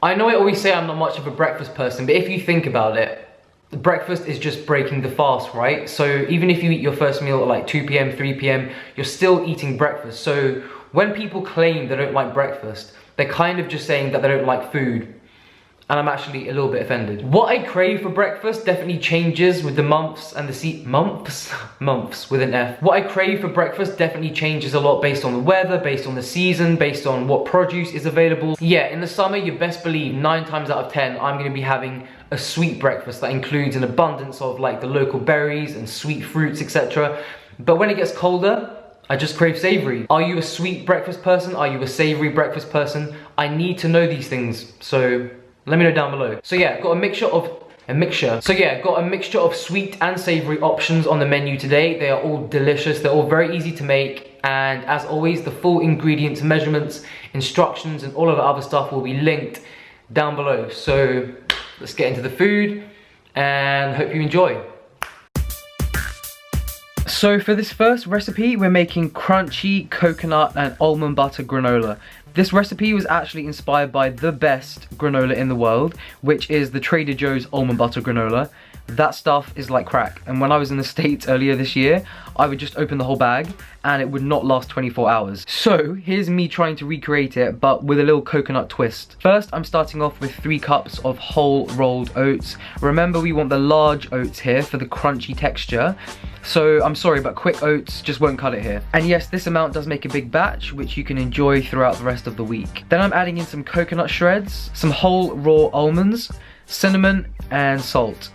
I know I always say I'm not much of a breakfast person, but if you think about it, breakfast is just breaking the fast, right? So even if you eat your first meal at like 2 p.m, 3 p.m, you're still eating breakfast. So when people claim they don't like breakfast, they're kind of just saying that they don't like food. And I'm actually a little bit offended. What I crave for breakfast definitely changes with the months and the months with an F. What I crave for breakfast definitely changes a lot based on the weather, based on the season, based on what produce is available. Yeah, in the summer, you best believe 9 times out of 10, I'm gonna be having a sweet breakfast that includes an abundance of like the local berries and sweet fruits, etc. But when it gets colder, I just crave savory. Are you a sweet breakfast person? Are you a savory breakfast person? I need to know these things, so let me know down below. So yeah, got a mixture of sweet and savory options on the menu today. They are all delicious, they're all very easy to make, and as always, the full ingredients, measurements, instructions, and all of the other stuff will be linked down below. So let's get into the food, and hope you enjoy. So for this first recipe, we're making crunchy coconut and almond butter granola. This recipe was actually inspired by the best granola in the world, which is the Trader Joe's almond butter granola. That stuff is like crack, and when I was in the States earlier this year, I would just open the whole bag and it would not last 24 hours. So here's me trying to recreate it, but with a little coconut twist. First, I'm starting off with 3 cups of whole rolled oats. Remember, we want the large oats here for the crunchy texture. So I'm sorry, but quick oats just won't cut it here. And yes, this amount does make a big batch, which you can enjoy throughout the rest of the week. Then I'm adding in some coconut shreds, some whole raw almonds, cinnamon, and salt.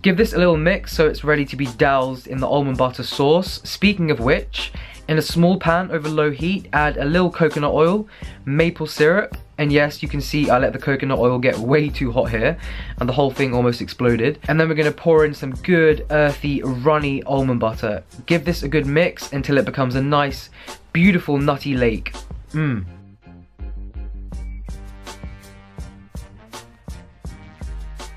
Give this a little mix so it's ready to be doused in the almond butter sauce. Speaking of which, in a small pan over low heat, add a little coconut oil, maple syrup, and yes, you can see I let the coconut oil get way too hot here, and the whole thing almost exploded. And then we're gonna pour in some good, earthy, runny almond butter. Give this a good mix until it becomes a nice, beautiful, nutty lake.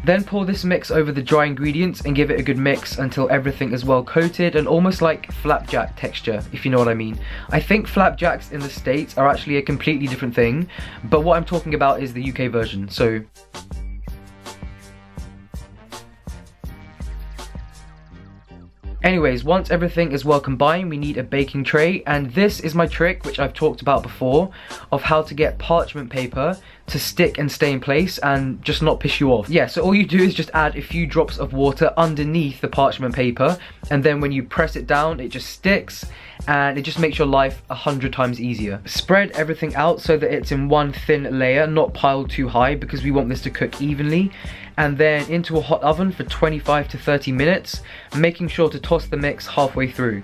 Then pour this mix over the dry ingredients and give it a good mix until everything is well coated and almost like flapjack texture, if you know what I mean. I think flapjacks in the States are actually a completely different thing, but what I'm talking about is the UK version, so. Anyways, once everything is well combined, we need a baking tray, and this is my trick, which I've talked about before, of how to get parchment paper to stick and stay in place and just not piss you off. Yeah, so all you do is just add a few drops of water underneath the parchment paper, and then when you press it down, it just sticks, and it just makes your life 100 times easier. Spread everything out so that it's in one thin layer, not piled too high, because we want this to cook evenly. And then into a hot oven for 25 to 30 minutes, making sure to toss the mix halfway through.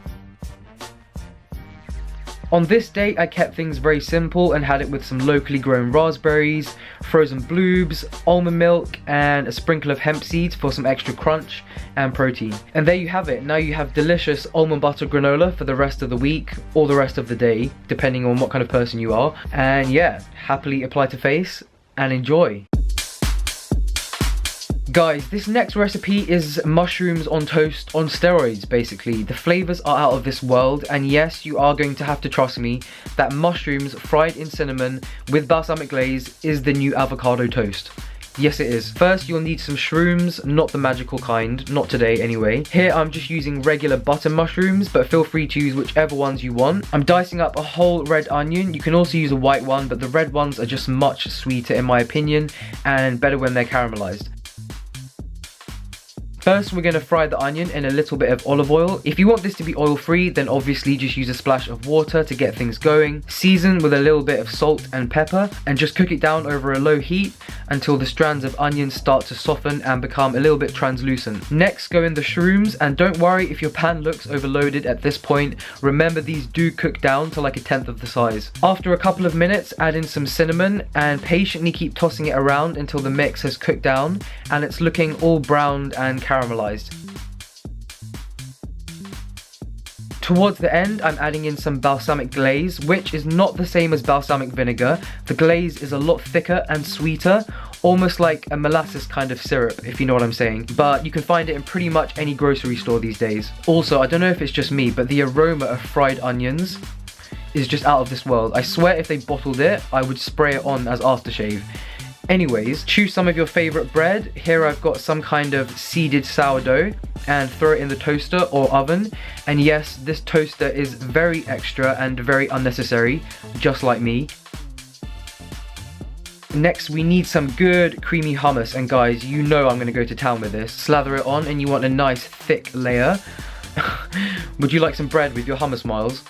On this day, I kept things very simple and had it with some locally grown raspberries, frozen bluebs, almond milk, and a sprinkle of hemp seeds for some extra crunch and protein. And there you have it. Now you have delicious almond butter granola for the rest of the week or the rest of the day, depending on what kind of person you are. And yeah, happily apply to face and enjoy. Guys, this next recipe is mushrooms on toast on steroids, basically. The flavors are out of this world, and yes, you are going to have to trust me that mushrooms fried in cinnamon with balsamic glaze is the new avocado toast. Yes, it is. First, you'll need some shrooms, not the magical kind, not today anyway. Here, I'm just using regular butter mushrooms, but feel free to use whichever ones you want. I'm dicing up a whole red onion. You can also use a white one, but the red ones are just much sweeter in my opinion, and better when they're caramelized. First, we're going to fry the onion in a little bit of olive oil. If you want this to be oil free, then obviously just use a splash of water to get things going. Season with a little bit of salt and pepper, and just cook it down over a low heat until the strands of onion start to soften and become a little bit translucent. Next, go in the shrooms, and don't worry if your pan looks overloaded at this point. Remember, these do cook down to like 1/10 of the size. After a couple of minutes, add in some cinnamon and patiently keep tossing it around until the mix has cooked down and it's looking all browned and caramelized. Towards the end, I'm adding in some balsamic glaze, which is not the same as balsamic vinegar. The glaze is a lot thicker and sweeter, almost like a molasses kind of syrup, if you know what I'm saying. But you can find it in pretty much any grocery store these days. Also, I don't know if it's just me, but the aroma of fried onions is just out of this world. I swear if they bottled it, I would spray it on as aftershave. Anyways, choose some of your favorite bread. Here I've got some kind of seeded sourdough and throw it in the toaster or oven. And yes, this toaster is very extra and very unnecessary, just like me. Next, we need some good creamy hummus, and guys, you know I'm gonna go to town with this. Slather it on and you want a nice thick layer. Would you like some bread with your hummus, Miles?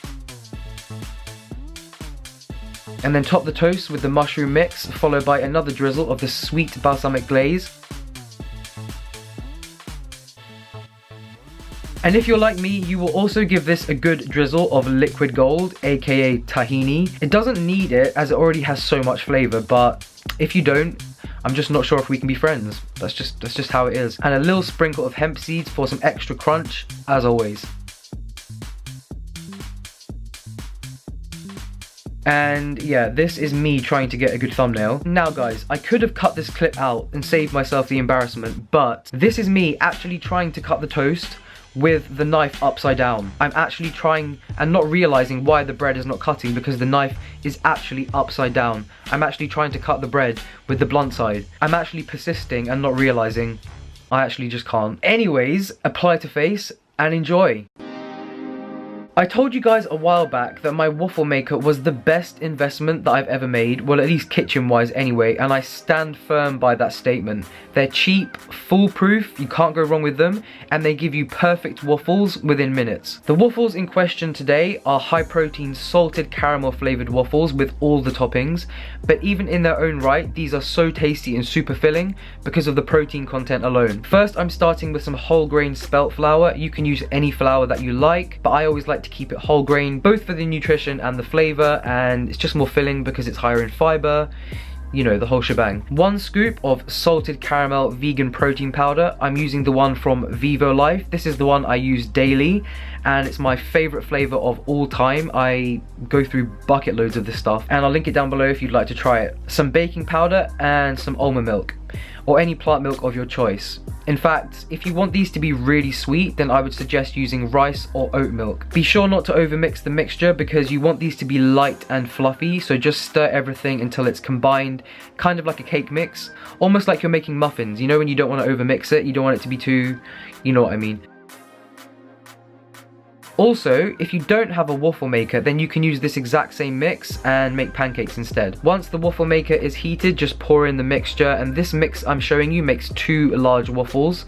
And then top the toast with the mushroom mix, followed by another drizzle of the sweet balsamic glaze. And if you're like me, you will also give this a good drizzle of liquid gold, aka tahini. It doesn't need it as it already has so much flavour, but if you don't, I'm just not sure if we can be friends. That's just how it is. And a little sprinkle of hemp seeds for some extra crunch, as always. And yeah, this is me trying to get a good thumbnail. Now guys, I could have cut this clip out and saved myself the embarrassment, but this is me actually trying to cut the toast with the knife upside down. I'm actually trying and not realizing why the bread is not cutting because the knife is actually upside down. I'm actually trying to cut the bread with the blunt side. I'm actually persisting and not realizing I actually just can't. Anyways, apply to face and enjoy. I told you guys a while back that my waffle maker was the best investment that I've ever made, well at least kitchen wise anyway, and I stand firm by that statement. They're cheap, foolproof, you can't go wrong with them, and they give you perfect waffles within minutes. The waffles in question today are high protein salted caramel flavoured waffles with all the toppings, but even in their own right, these are so tasty and super filling because of the protein content alone. First, I'm starting with some whole grain spelt flour. You can use any flour that you like, but I always like to keep it whole grain, both for the nutrition and the flavor, and it's just more filling because it's higher in fiber, you know, the whole shebang. 1 scoop of salted caramel vegan protein powder. I'm using the one from Vivolife. This is the one I use daily and it's my favorite flavor of all time. I go through bucket loads of this stuff and I'll link it down below if you'd like to try it. Some baking powder and some almond milk or any plant milk of your choice. In fact, if you want these to be really sweet, then I would suggest using rice or oat milk. Be sure not to overmix the mixture because you want these to be light and fluffy, so just stir everything until it's combined, kind of like a cake mix, almost like you're making muffins. You know when you don't want to overmix it, you don't want it to be too, you know what I mean. Also, if you don't have a waffle maker, then you can use this exact same mix and make pancakes instead. Once the waffle maker is heated, just pour in the mixture, and this mix I'm showing you makes 2 large waffles.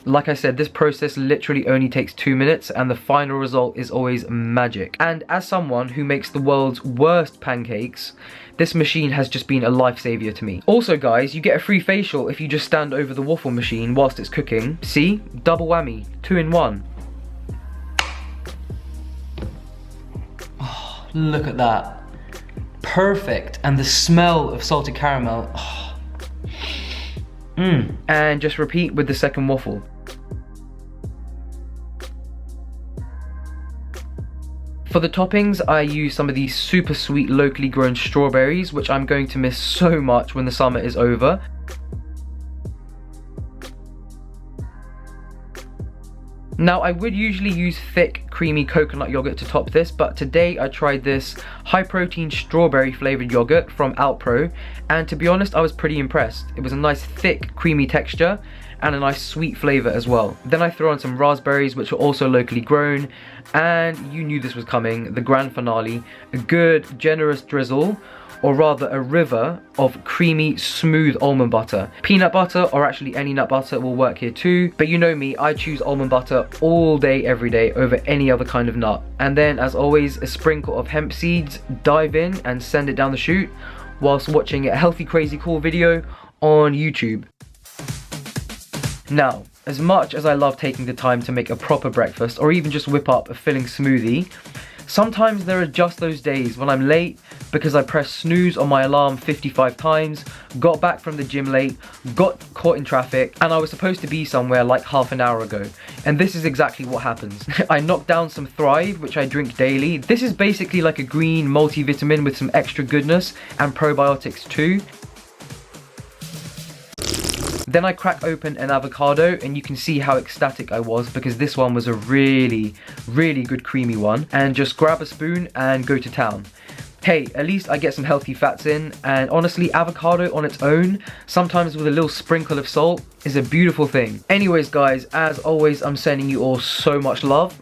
Like I said, this process literally only takes 2 minutes and the final result is always magic. And as someone who makes the world's worst pancakes, this machine has just been a lifesaver to me. Also guys, you get a free facial if you just stand over the waffle machine whilst it's cooking. See? Double whammy, 2 in 1. Oh, look at that. Perfect. And the smell of salted caramel. Oh. And just repeat with the second waffle. For the toppings, I use some of these super sweet locally grown strawberries, which I'm going to miss so much when the summer is over. Now, I would usually use thick, creamy coconut yogurt to top this, but today I tried this high-protein strawberry flavoured yogurt from Alpro, and to be honest, I was pretty impressed. It was a nice, thick, creamy texture, and a nice sweet flavour as well. Then I throw on some raspberries, which are also locally grown, and you knew this was coming, the grand finale, a good, generous drizzle, or rather a river of creamy, smooth almond butter. Peanut butter, or actually any nut butter, will work here too, but you know me, I choose almond butter all day, every day, over any other kind of nut. And then, as always, a sprinkle of hemp seeds, dive in and send it down the chute, whilst watching a healthy, crazy, cool video on YouTube. Now, as much as I love taking the time to make a proper breakfast, or even just whip up a filling smoothie, sometimes there are just those days when I'm late because I pressed snooze on my alarm 55 times, got back from the gym late, got caught in traffic, and I was supposed to be somewhere like half an hour ago. And this is exactly what happens. I knocked down some Thrive, which I drink daily. This is basically like a green multivitamin with some extra goodness and probiotics too. Then I crack open an avocado, and you can see how ecstatic I was because this one was a really, really good creamy one. And just grab a spoon and go to town. Hey, at least I get some healthy fats in, and honestly, avocado on its own, sometimes with a little sprinkle of salt, is a beautiful thing. Anyways guys, as always, I'm sending you all so much love,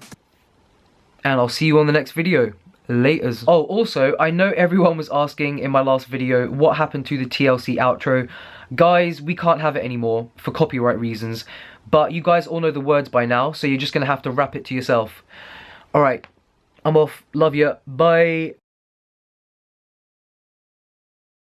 and I'll see you on the next video. Laters. Oh, also, I know everyone was asking in my last video what happened to the TLC outro. Guys, we can't have it anymore for copyright reasons, but you guys all know the words by now, so you're just gonna have to rap it to yourself. Alright, I'm off. Love ya. Bye.